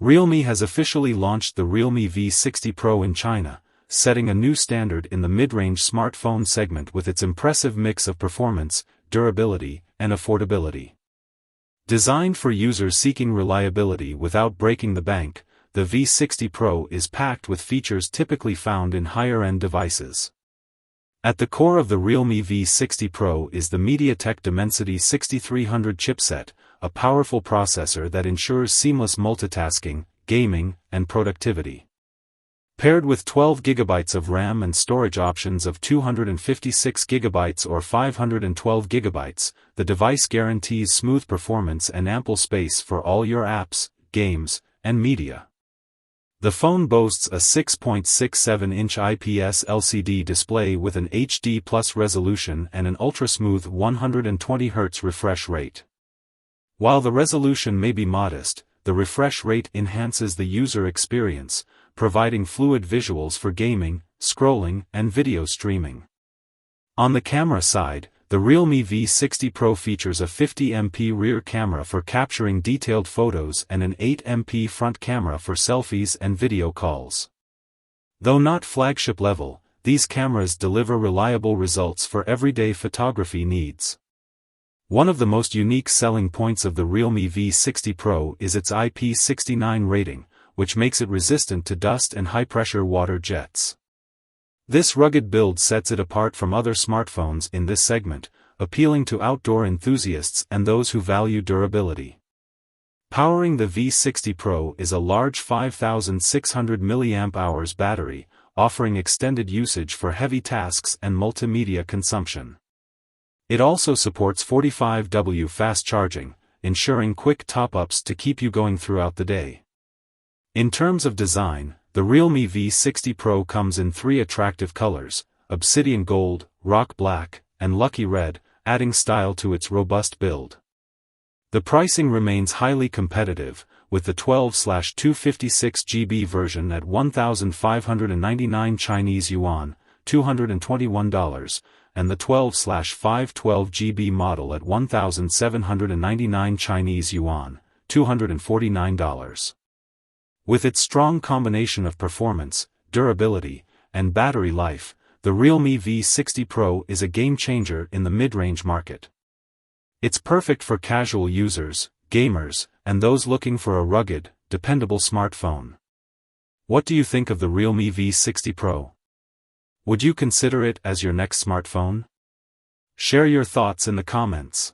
Realme has officially launched the Realme V60 Pro in China, setting a new standard in the mid-range smartphone segment with its impressive mix of performance, durability, and affordability. Designed for users seeking reliability without breaking the bank, the V60 Pro is packed with features typically found in higher-end devices. At the core of the Realme V60 Pro is the MediaTek Dimensity 6300 chipset, a powerful processor that ensures seamless multitasking, gaming, and productivity. Paired with 12 GB of RAM and storage options of 256 GB or 512 GB, the device guarantees smooth performance and ample space for all your apps, games, and media. The phone boasts a 6.67-inch IPS LCD display with an HD+ resolution and an ultra-smooth 120Hz refresh rate. While the resolution may be modest, the refresh rate enhances the user experience, providing fluid visuals for gaming, scrolling, and video streaming. On the camera side, the Realme V60 Pro features a 50MP rear camera for capturing detailed photos and an 8MP front camera for selfies and video calls. Though not flagship level, these cameras deliver reliable results for everyday photography needs. One of the most unique selling points of the Realme V60 Pro is its IP69 rating, which makes it resistant to dust and high-pressure water jets. This rugged build sets it apart from other smartphones in this segment, appealing to outdoor enthusiasts and those who value durability. Powering the V60 Pro is a large 5600 mAh battery, offering extended usage for heavy tasks and multimedia consumption. It also supports 45W fast charging, ensuring quick top-ups to keep you going throughout the day. In terms of design, the Realme V60 Pro comes in three attractive colors: obsidian gold, rock black, and lucky red, adding style to its robust build. The pricing remains highly competitive, with the 12/256GB version at 1,599 Chinese yuan, $221, and the 12/512GB model at 1,799 Chinese yuan, $249. With its strong combination of performance, durability, and battery life, the Realme V60 Pro is a game-changer in the mid-range market. It's perfect for casual users, gamers, and those looking for a rugged, dependable smartphone. What do you think of the Realme V60 Pro? Would you consider it as your next smartphone? Share your thoughts in the comments.